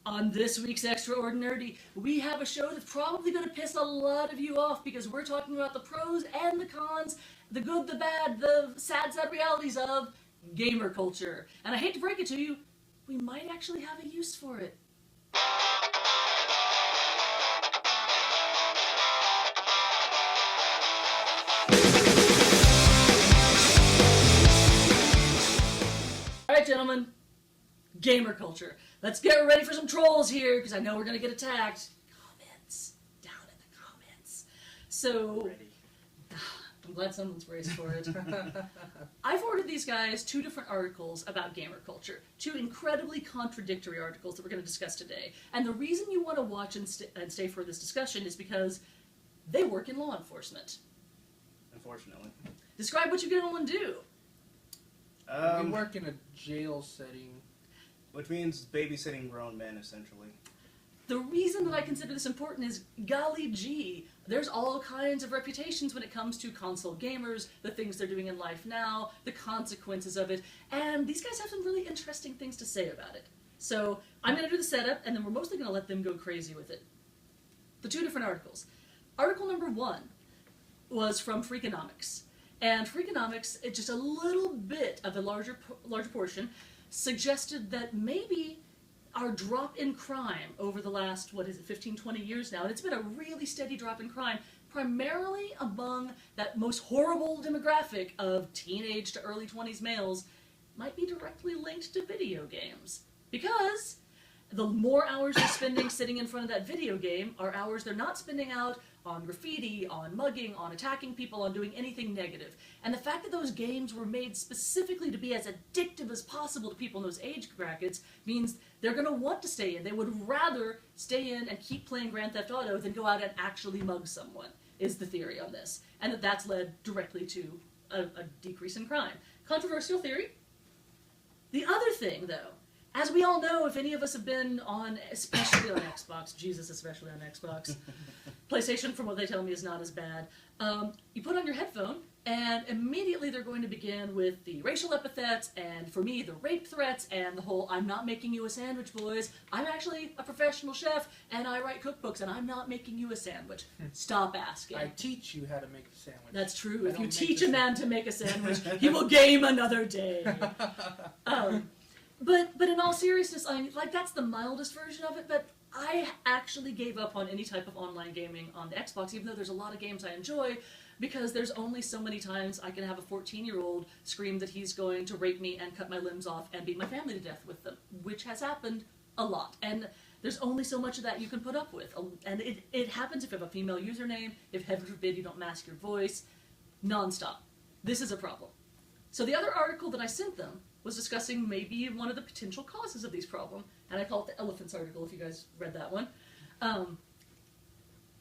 On this week's Extraordinary, we have a show that's probably going to piss a lot of you off because we're talking about the pros and the cons, the good, the bad, the sad realities of gamer culture. And I hate to break it to you, we might actually have a use for it. Alright, gentlemen, gamer culture. Let's get ready for some trolls here, because I know we're going to get attacked. Comments. Down in the comments. So, Ready. I'm glad someone's braced for it. I forwarded these guys 2 different articles about gamer culture. 2 incredibly contradictory articles that we're going to discuss today. And the reason you want to watch and stay for this discussion is because they work in law enforcement. Unfortunately. Describe what you get on do. We work in a jail setting. Which means babysitting grown men, essentially. The reason that I consider this important is, golly gee, there's all kinds of reputations when it comes to console gamers, the things they're doing in life now, the consequences of it, and these guys have some really interesting things to say about it. So, I'm going to do the setup, and then we're mostly going to let them go crazy with it. The 2 different articles. Article number 1 was from Freakonomics. And Freakonomics, it's just a little bit of a larger portion, suggested that maybe our drop in crime over the last, 15, 20 years now, and it's been a really steady drop in crime, primarily among that most horrible demographic of teenage to early 20s males, might be directly linked to video games. Because the more hours they're spending sitting in front of that video game are hours they're not spending out on graffiti, on mugging, on attacking people, on doing anything negative. And the fact that those games were made specifically to be as addictive as possible to people in those age brackets means they're going to want to stay in. They would rather stay in and keep playing Grand Theft Auto than go out and actually mug someone, is the theory on this. And that's led directly to a decrease in crime. Controversial theory. The other thing, though, as we all know, if any of us have been on, especially on Xbox, Jesus, especially on Xbox, PlayStation, from what they tell me, is not as bad, you put on your headphone, and immediately they're going to begin with the racial epithets, and for me, the rape threats, and the whole, I'm not making you a sandwich, boys. I'm actually a professional chef, and I write cookbooks, and I'm not making you a sandwich. Stop asking. I teach you how to make a sandwich. That's true. I If you don't teach make a the man to make a sandwich, he will game another day. But in all seriousness, that's the mildest version of it, but I actually gave up on any type of online gaming on the Xbox, even though there's a lot of games I enjoy, because there's only so many times I can have a 14-year-old scream that he's going to rape me and cut my limbs off and beat my family to death with them, which has happened a lot. And there's only so much of that you can put up with. And it happens if you have a female username, if heaven forbid you don't mask your voice, nonstop. This is a problem. So the other article that I sent them was discussing maybe one of the potential causes of these problems, and I call it the elephants article, if you guys read that one.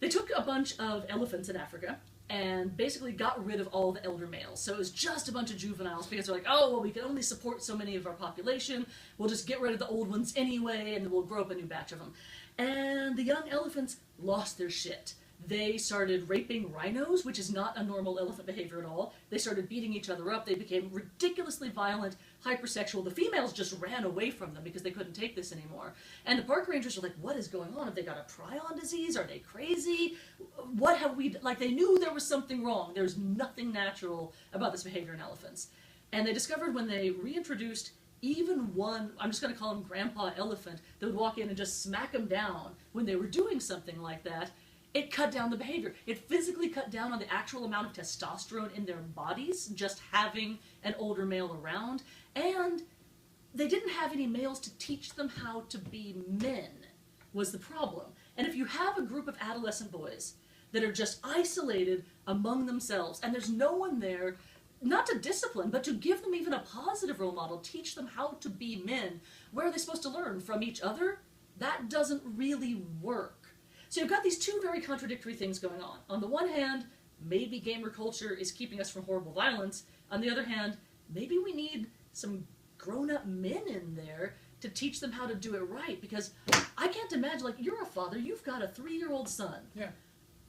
They took a bunch of elephants in Africa and basically got rid of all the elder males. So it was just a bunch of juveniles because they're like, oh, well, we can only support so many of our population. We'll just get rid of the old ones anyway, and then we'll grow up a new batch of them. And the young elephants lost their shit. They started raping rhinos, which is not a normal elephant behavior at all. They started beating each other up. They became ridiculously violent, hypersexual. The females just ran away from them because they couldn't take this anymore. And the park rangers were like, what is going on? Have they got a prion disease? Are they crazy? What have we... They knew there was something wrong. There's nothing natural about this behavior in elephants. And they discovered when they reintroduced even one, I'm just going to call him Grandpa Elephant, that would walk in and just smack them down when they were doing something like that, it cut down the behavior. It physically cut down on the actual amount of testosterone in their bodies, just having an older male around. And they didn't have any males to teach them how to be men, was the problem. And if you have a group of adolescent boys that are just isolated among themselves, and there's no one there, not to discipline, but to give them even a positive role model, teach them how to be men, where are they supposed to learn? From each other? That doesn't really work. So you've got these 2 very contradictory things going on. On the one hand, maybe gamer culture is keeping us from horrible violence. On the other hand, maybe we need some grown-up men in there to teach them how to do it right. Because I can't imagine, you're a father, you've got a 3-year-old son. Yeah.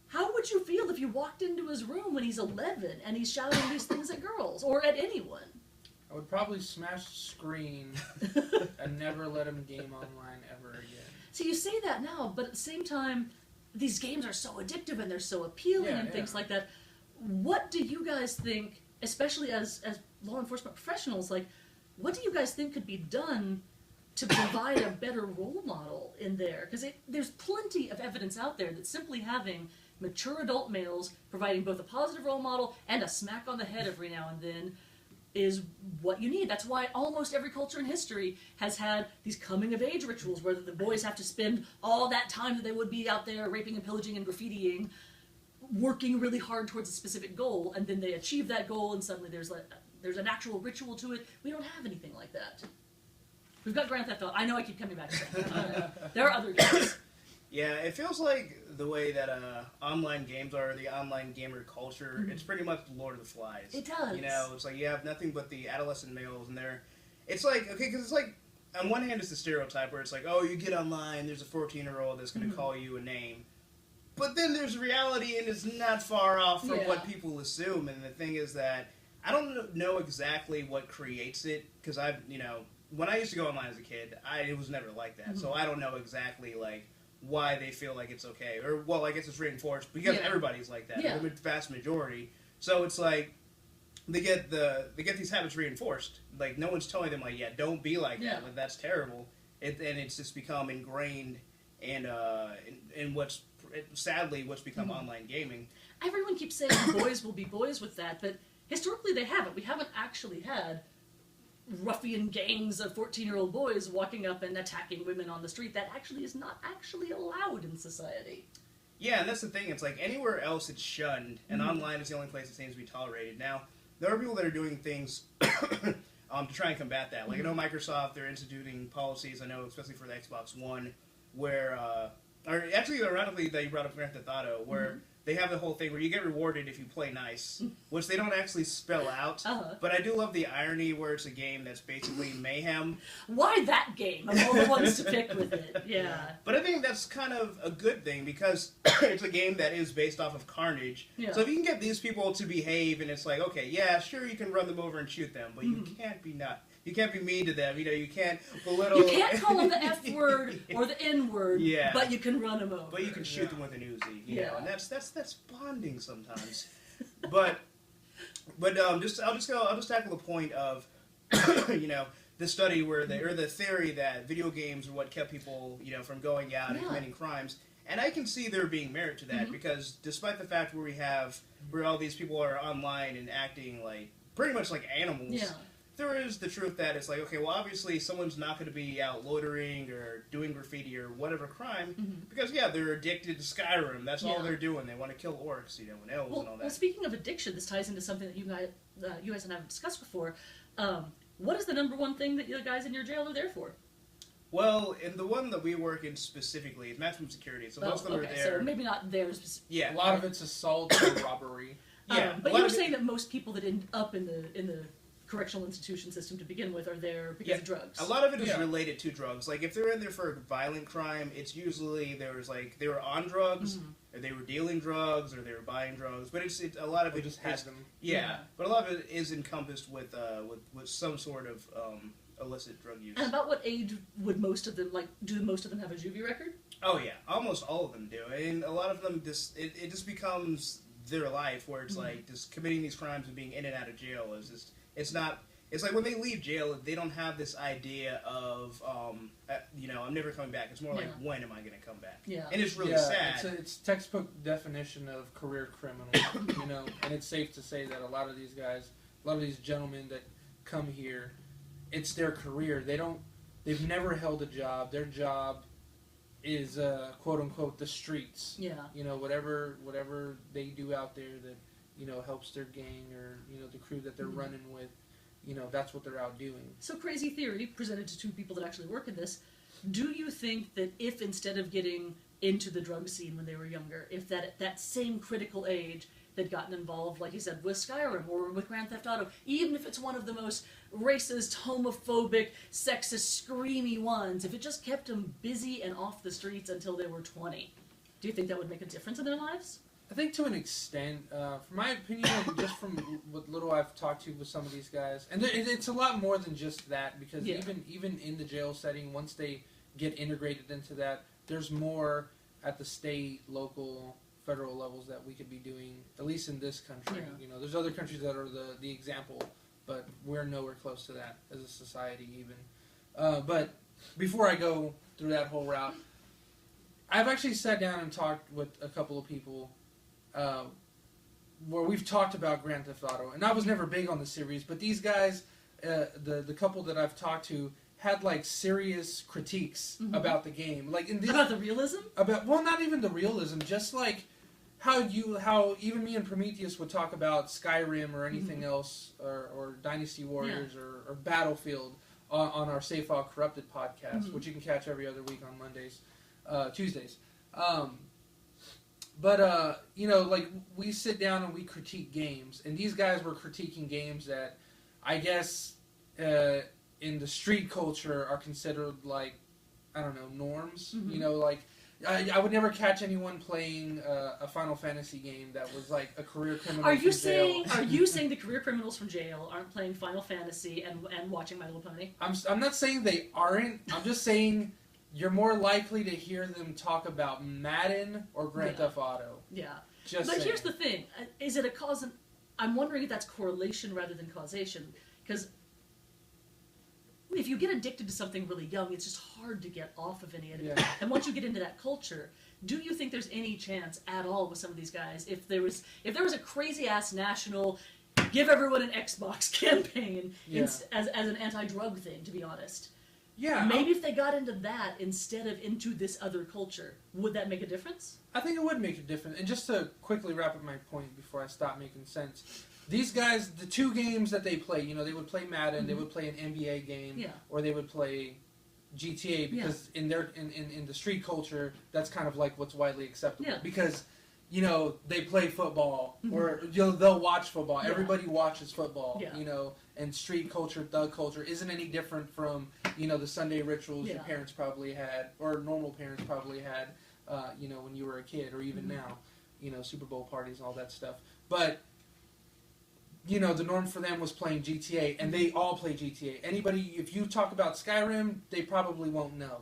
How would you feel if you walked into his room when he's 11 and he's shouting these things at girls or at anyone? I would probably smash the screen and never let him game online ever again. So you say that now, but at the same time, these games are so addictive and they're so appealing and things like that. What do you guys think, especially as law enforcement professionals, like, what do you guys think could be done to provide a better role model in there? Because there's plenty of evidence out there that simply having mature adult males providing both a positive role model and a smack on the head every now and then is what you need. That's why almost every culture in history has had these coming-of-age rituals where the boys have to spend all that time that they would be out there raping and pillaging and graffitiing, working really hard towards a specific goal, and then they achieve that goal, and suddenly there's an actual ritual to it. We don't have anything like that. We've got Grand Theft Auto. I know I keep coming back to that. There are other games. Yeah, it feels like the way that online games are, the online gamer culture, it's pretty much Lord of the Flies. It does. You know, it's like you have nothing but the adolescent males, and it's like, okay, because it's like, on one hand it's the stereotype where it's like, oh, you get online, there's a 14-year-old that's going to call you a name. But then there's reality, and it's not far off from what people assume, and the thing is that I don't know exactly what creates it, because when I used to go online as a kid, it was never like that, so I don't know exactly, like, why they feel like it's okay. Or, well, I guess it's reinforced because everybody's like that. The vast majority. So it's like, they get these habits reinforced. Like, no one's telling them, like, don't be like that. Like, that's terrible. And it's just become ingrained in what's, sadly, what's become online gaming. Everyone keeps saying boys will be boys with that, but historically they haven't. We haven't actually had ruffian gangs of 14-year-old boys walking up and attacking women on the street. That actually is not actually allowed in society. Yeah, and that's the thing. It's like anywhere else it's shunned, and online is the only place it seems to be tolerated. Now, there are people that are doing things to try and combat that. Like, I know Microsoft, they're instituting policies, I know, especially for the Xbox One, where, or actually, ironically, they brought up Grand Theft Auto, where they have the whole thing where you get rewarded if you play nice, which they don't actually spell out. But I do love the irony where it's a game that's basically mayhem. Why that game? Of all the ones to pick with it, But I think that's kind of a good thing because it's a game that is based off of carnage. So if you can get these people to behave and it's like, okay, yeah, sure, you can run them over and shoot them, but you can't be You can't be mean to them. You know, you can't belittle. You can't call them the F word or the N word. But you can run them over. But you can shoot them with an Uzi. You know, and that's bonding sometimes. but I'll just tackle the point of the study where the theory that video games are what kept people from going out and committing crimes. And I can see there being merit to that because despite the fact where all these people are online and acting like pretty much like animals. There is the truth that it's like, okay, well, obviously someone's not going to be out loitering or doing graffiti or whatever crime because, they're addicted to Skyrim. That's all they're doing. They want to kill orcs, and elves and all that. Well, speaking of addiction, this ties into something that you guys and I have discussed before. What is the number one thing that the guys in your jail are there for? Well, in the one that we work in specifically, it's maximum security, so most of them are there. So maybe not there specifically. Yeah, a lot of it's assault or robbery. But you were saying that most people that end up in the correctional institution system to begin with are there because of drugs. A lot of it is related to drugs. Like if they're in there for a violent crime, it's usually they were on drugs, or they were dealing drugs, or they were buying drugs. But it's a lot of it just has them. But a lot of it is encompassed with some sort of illicit drug use. And about what age would most of them do most of them have a juvie record? Oh yeah, almost all of them do. And a lot of them it just becomes their life where it's like just committing these crimes and being in and out of jail is just. It's like when they leave jail, they don't have this idea of, I'm never coming back. It's more like, when am I going to come back? And it's really sad. It's textbook definition of career criminal, and it's safe to say that a lot of these guys, a lot of these gentlemen that come here, it's their career. They've never held a job. Their job is, quote unquote, the streets. Whatever they do out there that, helps their gang or, the crew that they're running with, that's what they're out doing. So crazy theory presented to two people that actually work in this. Do you think that if instead of getting into the drug scene when they were younger, if that at that same critical age they'd gotten involved, like you said, with Skyrim or with Grand Theft Auto, even if it's one of the most racist, homophobic, sexist, screamy ones, if it just kept them busy and off the streets until they were 20, do you think that would make a difference in their lives? I think to an extent, from my opinion, just from what little I've talked to with some of these guys, and it's a lot more than just that, because even in the jail setting, once they get integrated into that, there's more at the state, local, federal levels that we could be doing, at least in this country. Yeah. You know, there's other countries that are the example, but we're nowhere close to that as a society even. But before I go through that whole route, I've actually sat down and talked with a couple of people where we've talked about Grand Theft Auto, and I was never big on the series, but these guys, the couple that I've talked to, had like serious critiques about the game, like about the realism. Well, not even the realism, just like how even me and Prometheus would talk about Skyrim or anything else, or Dynasty Warriors or Battlefield on our Safe File Corrupted podcast, which you can catch every other week on Tuesdays. But you know, like we sit down and we critique games, and these guys were critiquing games that I guess in the street culture are considered like, I don't know, norms. You know, like I would never catch anyone playing a Final Fantasy game that was like a career criminal. Are you saying the career criminals from jail aren't playing Final Fantasy and watching My Little Pony? I'm not saying they aren't. I'm just saying you're more likely to hear them talk about Madden or Grand Theft Auto. Yeah. Just but saying. Here's the thing: is it a cause? I'm wondering if that's correlation rather than causation, because if you get addicted to something really young, it's just hard to get off of any of it. Yeah. And once you get into that culture, do you think there's any chance at all with some of these guys, if there was a crazy ass national give everyone an Xbox campaign as an anti-drug thing, to be honest? Yeah. Maybe if they got into that instead of into this other culture, would that make a difference? I think it would make a difference. And just to quickly wrap up my point before I stop making sense, these guys, the two games that they play, you know, they would play Madden, they would play an NBA game, or they would play GTA, because in the street culture, that's kind of like what's widely acceptable. Yeah. Because, you know, they play football, or they'll watch football. Yeah. Everybody watches football, Yeah. you know, and street culture, thug culture, isn't any different from, you know, the Sunday rituals your parents probably had, or normal parents probably had, you know, when you were a kid, or even now, you know, Super Bowl parties and all that stuff. But you know, the norm for them was playing GTA, and they all play GTA. Anybody, if you talk about Skyrim, they probably won't know.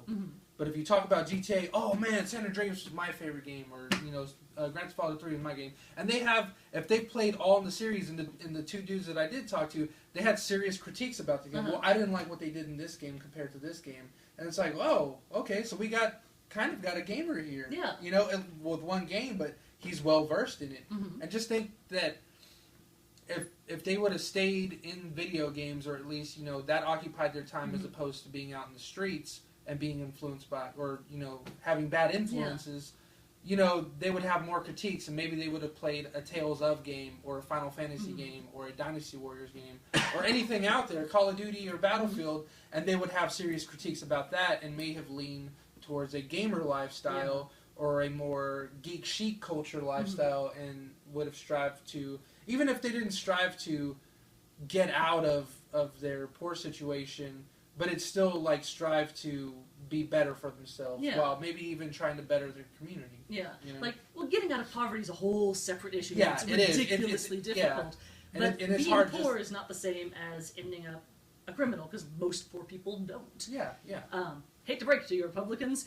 But if you talk about GTA, oh man, San Andreas was my favorite game, or you know, Grand Theft Auto 3 was my game. And they have, if they played all in the series, and the two dudes that I did talk to, they had serious critiques about the game. Well, I didn't like what they did in this game compared to this game, and it's like, oh, okay, so we got a gamer here, you know, with one game, but he's well versed in it. And just think that if they would have stayed in video games, or at least, you know, that occupied their time as opposed to being out in the streets and being influenced by, or, you know, having bad influences, you know, they would have more critiques, and maybe they would have played a Tales of game, or a Final Fantasy game, or a Dynasty Warriors game, or anything out there, Call of Duty or Battlefield, and they would have serious critiques about that, and may have leaned towards a gamer lifestyle, or a more geek chic culture lifestyle, and would have strived to, even if they didn't strive to get out of their poor situation, but it's still like strive to be better for themselves, while maybe even trying to better their community. Yeah. You know? Like, well, getting out of poverty is a whole separate issue. Yeah, it's it is. ridiculously difficult. And but it's being hard poor is not the same as ending up a criminal, because most poor people don't. Yeah. Hate to break it to you, Republicans.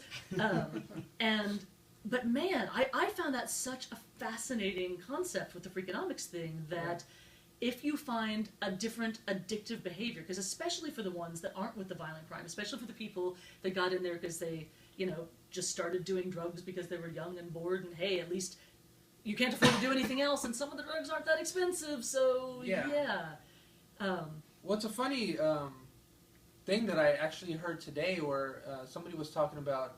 But man, I found that such a fascinating concept with the Freakonomics thing, that if you find a different addictive behavior, because especially for the ones that aren't with the violent crime, especially for the people that got in there because they, you know, just started doing drugs because they were young and bored, and hey, at least you can't afford to do anything else, and some of the drugs aren't that expensive, so What's a funny thing that I actually heard today, where somebody was talking about,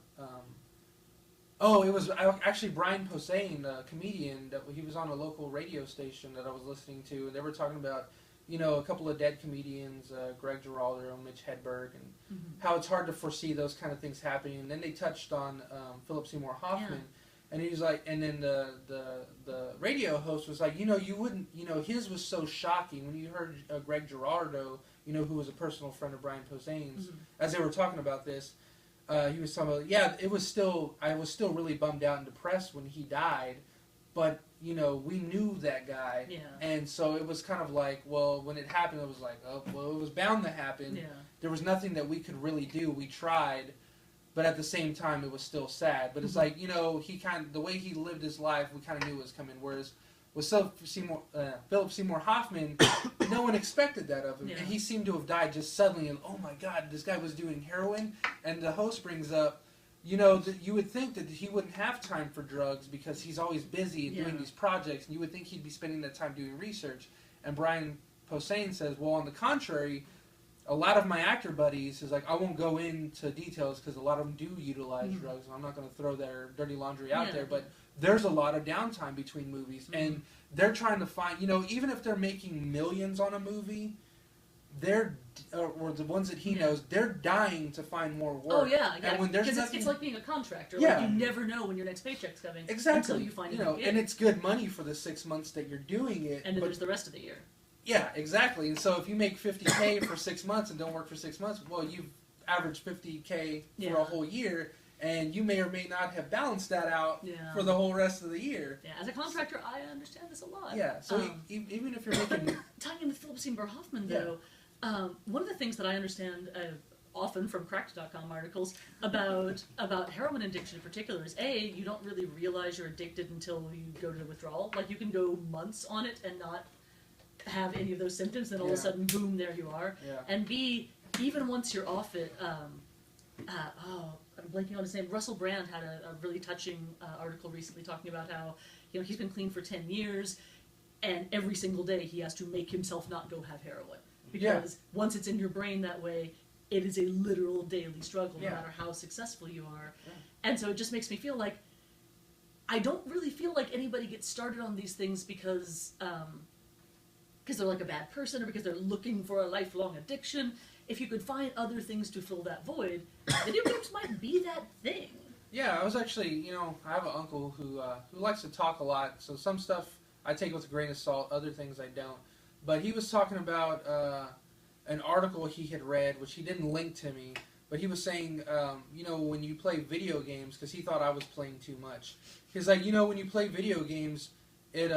it was actually Brian Posehn, a comedian, that he was on a local radio station that I was listening to, and they were talking about, you know, a couple of dead comedians, Greg Giraldo and Mitch Hedberg, and how it's hard to foresee those kind of things happening. And then they touched on Philip Seymour Hoffman, and he was like, and then the radio host was like, you know, you wouldn't, you know, his was so shocking when you heard Greg Giraldo, you know, who was a personal friend of Brian Posehn's, as they were talking about this. He was talking about, I was still really bummed out and depressed when he died, but, you know, we knew that guy, and so it was kind of like, well, when it happened, it was like, oh, well, it was bound to happen. There was nothing that we could really do. We tried, but at the same time, it was still sad. But it's like, the way he lived his life, we kind of knew was coming. Whereas with Philip Seymour Hoffman, no one expected that of him. Yeah. And he seemed to have died just suddenly. And, oh my God, this guy was doing heroin. And the host brings up, that you would think that he wouldn't have time for drugs because he's always busy and doing these projects. And you would think he'd be spending that time doing research. And Brian Posehn says, well, on the contrary, a lot of my actor buddies is like, I won't go into details because a lot of them do utilize drugs. And I'm not going to throw their dirty laundry out there, but there's a lot of downtime between movies. And they're trying to find, even if they're making millions on a movie, or the ones that he knows, they're dying to find more work. Oh, yeah. And when there's because it's like being a contractor. Yeah. Like, you never know when your next paycheck's coming. Exactly. Until you find a gig. And it's good money for the 6 months that you're doing it. And then there's the rest of the year. Yeah, exactly. And so if you make $50K for 6 months and don't work for 6 months, well, you've averaged $50K for a whole year, and you may or may not have balanced that out for the whole rest of the year. Yeah, as a contractor, I understand this a lot. Yeah, so even if you're making... Tying in with Philip Seymour Hoffman, though, one of the things that I understand often from Cracked.com articles about heroin addiction in particular is, A, you don't really realize you're addicted until you go to withdrawal. Like, you can go months on it and not have any of those symptoms, then all of a sudden, boom, there you are. Yeah. And B, even once you're off it, I'm blanking on his name. Russell Brand had a really touching article recently talking about how he's been clean for 10 years, and every single day he has to make himself not go have heroin because once it's in your brain that way, it is a literal daily struggle, no matter how successful you are. Yeah. And so it just makes me feel like I don't really feel like anybody gets started on these things because they're like a bad person or because they're looking for a lifelong addiction. If you could find other things to fill that void, video games might be that thing. Yeah, I was actually, I have an uncle who likes to talk a lot, so some stuff I take with a grain of salt, other things I don't. But he was talking about an article he had read, which he didn't link to me, but he was saying, when you play video games, because he thought I was playing too much, he's like, when you play video games, it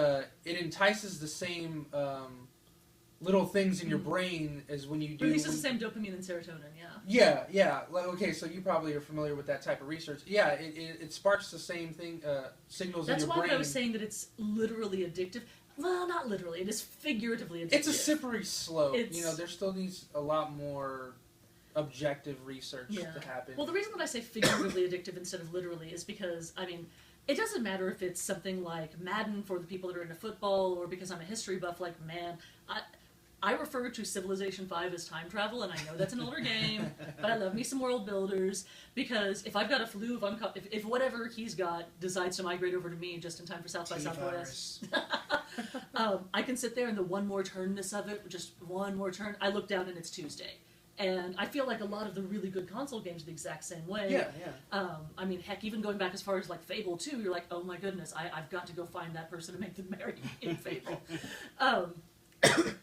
entices the same little things in your brain as when you do... Releases the same dopamine and serotonin, Yeah. Like, okay, so you probably are familiar with that type of research. Yeah, it sparks the same thing, signals in your brain. That's why I was saying that it's literally addictive. Well, not literally. It is figuratively addictive. It's a slippery slope. There still needs a lot more objective research to happen. Well, the reason that I say figuratively addictive instead of literally is because, it doesn't matter if it's something like Madden for the people that are into football, or because I'm a history buff, like, man, I refer to Civilization 5 as time travel, and I know that's an older game, but I love me some world builders, because if I've got a flu, if whatever he's got decides to migrate over to me just in time for South by Southwest, I can sit there and the one more turnness of it, just one more turn, I look down and it's Tuesday. And I feel like a lot of the really good console games are the exact same way. Yeah. Heck, even going back as far as like Fable 2, you're like, oh my goodness, I've got to go find that person and make them marry me in Fable.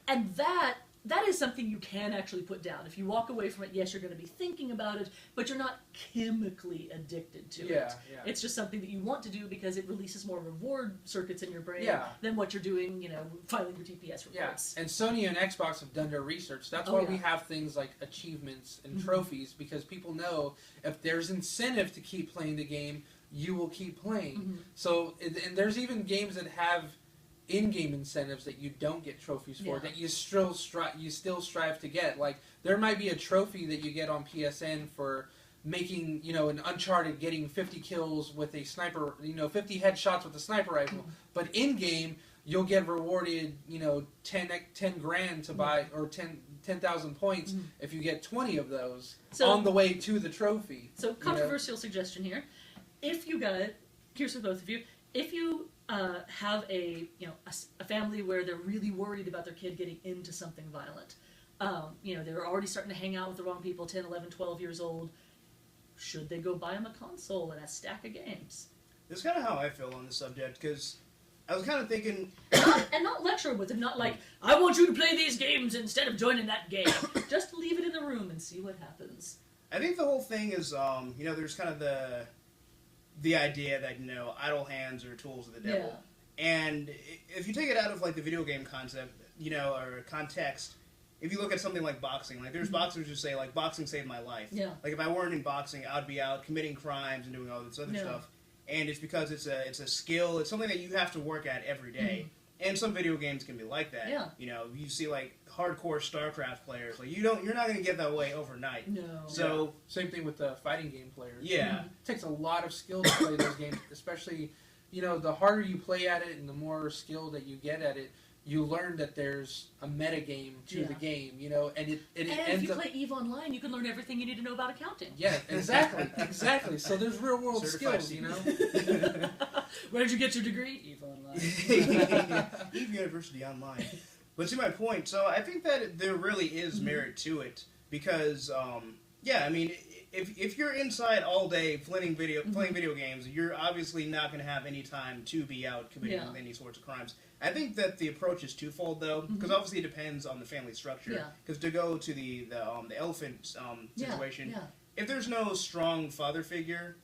And that is something you can actually put down. If you walk away from it, yes, you're going to be thinking about it, but you're not chemically addicted to it. Yeah. It's just something that you want to do because it releases more reward circuits in your brain than what you're doing, filing your TPS reports. Yeah, and Sony and Xbox have done their research. That's why we have things like achievements and trophies, because people know if there's incentive to keep playing the game, you will keep playing. So, and there's even games that have in-game incentives that you don't get trophies for, that you still strive to get. Like, there might be a trophy that you get on PSN for making, an Uncharted getting 50 kills with a sniper, 50 headshots with a sniper rifle. But in-game, you'll get rewarded, 10 grand to buy, or 10,000 points if you get 20 of those on the way to the trophy. So, controversial suggestion here. If you got it, here's for both of you, if you have a family where they're really worried about their kid getting into something violent, they're already starting to hang out with the wrong people, 10, 11, 12 years old, should they go buy them a console and a stack of games? That's kind of how I feel on the subject, because I was kind of thinking... and not lecture with it, not like, I want you to play these games instead of joining that game. Just leave it in the room and see what happens. I think the whole thing is, there's kind of the idea that, idle hands are tools of the devil. Yeah. And if you take it out of, like, the video game concept, or context, if you look at something like boxing, like there's boxers who say like boxing saved my life. Yeah. Like if I weren't in boxing, I'd be out committing crimes and doing all this other stuff. And it's because it's a skill. It's something that you have to work at every day. And some video games can be like that. Yeah. You know, you see like hardcore StarCraft players. Like you're not going to get that way overnight. No. So same thing with the fighting game players. Yeah. It takes a lot of skill to play those games, especially, you know, the harder you play at it and the more skill that you get at it, you learn that there's a meta game to the game, you know, and it and ends if you up... play EVE Online, you can learn everything you need to know about accounting. Yeah, exactly. So there's real world Certified skills, you know. Where did you get your degree? EVE Online. EVE University Online. But to my point, so I think that there really is merit to it because, I mean, if you're inside all day playing video games, you're obviously not going to have any time to be out committing any sorts of crimes. I think that the approach is twofold, though, because obviously it depends on the family structure. Because to go to the elephant situation, if there's no strong father figure,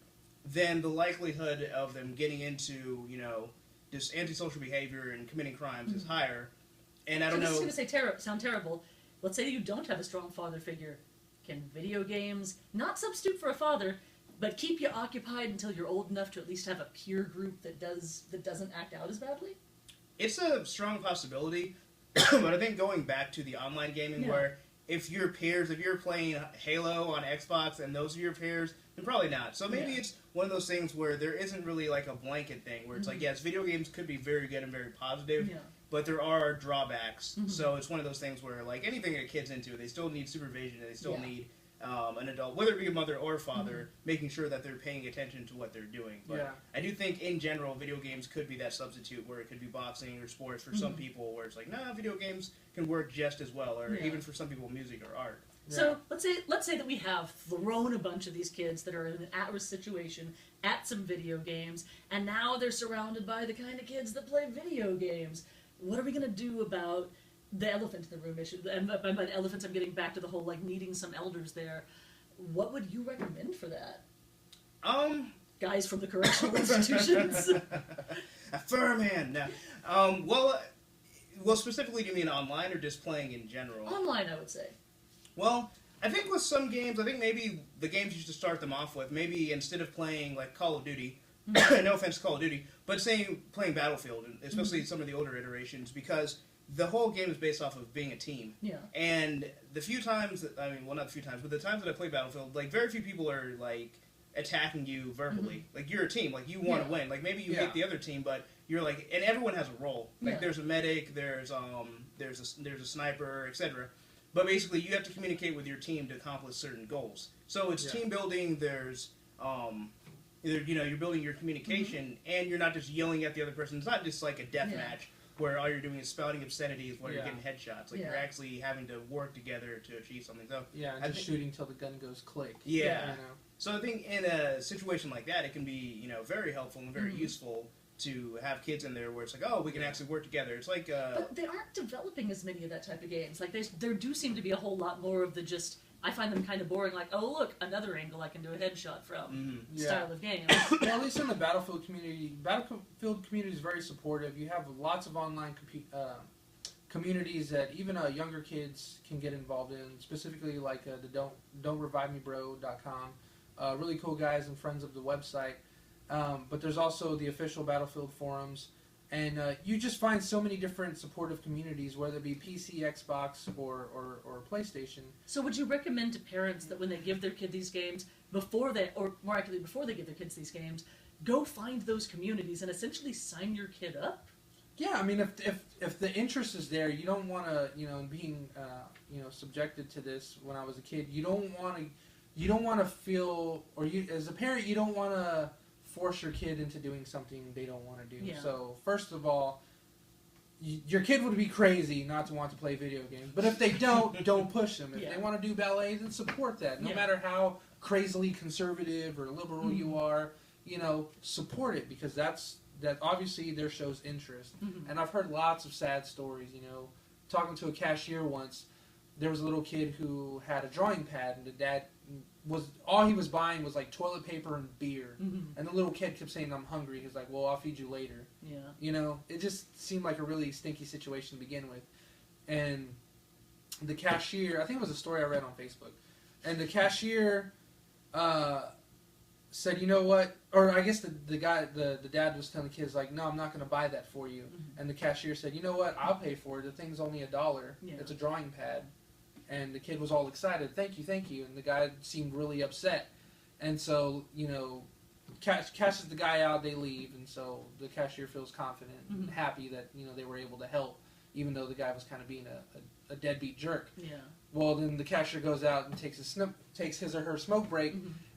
then the likelihood of them getting into, you know, this antisocial behavior and committing crimes is higher. And I don't know. This is going to sound terrible. Let's say you don't have a strong father figure. Can video games not substitute for a father, but keep you occupied until you're old enough to at least have a peer group that doesn't act out as badly? It's a strong possibility, but I think going back to the online gaming where if you're playing Halo on Xbox and those are your peers, then probably not. So maybe it's one of those things where there isn't really like a blanket thing where it's like, yes, video games could be very good and very positive, but there are drawbacks. So it's one of those things where like anything a kid's into, they still need supervision and they still need an adult, whether it be a mother or a father, making sure that they're paying attention to what they're doing. But I do think, in general, video games could be that substitute where it could be boxing or sports for some people, where it's like, nah, video games can work just as well, or even for some people, music or art. So let's say that we have thrown a bunch of these kids that are in an at-risk situation at some video games, and now they're surrounded by the kind of kids that play video games. What are we going to do about the elephant in the room issue? And by the elephants, I'm getting back to the whole, like, needing some elders there. What would you recommend for that? Guys from the correctional institutions? A firm hand. No. Well, specifically, do you mean online or just playing in general? Online, I would say. Well, I think with some games, I think maybe the games you should start them off with, maybe instead of playing, like, Call of Duty, no offense to Call of Duty, but playing Battlefield, especially some of the older iterations, because the whole game is based off of being a team. Yeah. And the few times not the few times, but the times that I play Battlefield, like, very few people are, like, attacking you verbally. Like, you're a team. Like, you want to win. Like, maybe you hate the other team, but you're, like, and everyone has a role. Like, there's a medic, there's a sniper, etc. But basically, you have to communicate with your team to accomplish certain goals. So it's team building, there's, you're building your communication, and you're not just yelling at the other person. It's not just like a death match where all you're doing is spouting obscenities while you're getting headshots. Like, you're actually having to work together to achieve something. So and just shooting till the gun goes click. Yeah. You know? So I think in a situation like that, it can be, very helpful and very useful to have kids in there where it's like, oh, we can actually work together. It's like... But they aren't developing as many of that type of games. Like, there do seem to be a whole lot more of the just... I find them kind of boring, like, oh, look, another angle I can do a headshot from style of game. Well, at least in the Battlefield community is very supportive. You have lots of online communities that even younger kids can get involved in, specifically like the don'trevivemebro.com. Really cool guys and friends of the website. But there's also the official Battlefield forums. And you just find so many different supportive communities, whether it be PC, Xbox, or PlayStation. So would you recommend to parents that when they give their kid these games, before they give their kids these games, go find those communities and essentially sign your kid up? Yeah, I mean, if the interest is there, you don't want to, being, subjected to this when I was a kid, you don't want to feel, or as a parent, you don't want to force your kid into doing something they don't want to do. Yeah. So, first of all, your kid would be crazy not to want to play video games. But if they don't push them. If they want to do ballet, then support that. No matter how crazily conservative or liberal you are, support it, because that obviously there shows interest. And I've heard lots of sad stories, talking to a cashier once, there was a little kid who had a drawing pad, and the dad all he was buying was like toilet paper and beer. And the little kid kept saying, "I'm hungry." He's like, "Well, I'll feed you later." Yeah. It just seemed like a really stinky situation to begin with. And the cashier, I think it was a story I read on Facebook, and the cashier said, you know what, or I guess the dad was telling the kids, like, no, I'm not going to buy that for you. Mm-hmm. And the cashier said, you know what, I'll pay for it. The thing's only $1. Yeah. It's a drawing pad. And the kid was all excited, thank you. And the guy seemed really upset. And so, cashes the guy out, they leave. And so the cashier feels confident and happy that, they were able to help, even though the guy was kind of being a deadbeat jerk. Yeah. Well, then the cashier goes out and takes his or her smoke break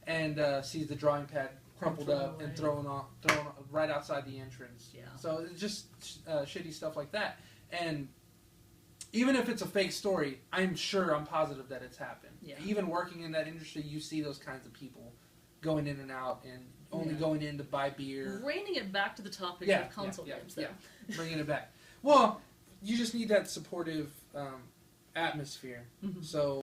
and sees the drawing pad crumpled up and thrown right outside the entrance. Yeah. So it's just shitty stuff like that. And even if it's a fake story, I'm positive that it's happened. Yeah. Even working in that industry, you see those kinds of people going in and out and only going in to buy beer. Reining it back to the topic of console games, though. Yeah, bringing it back. Well, you just need that supportive atmosphere. Mm-hmm. So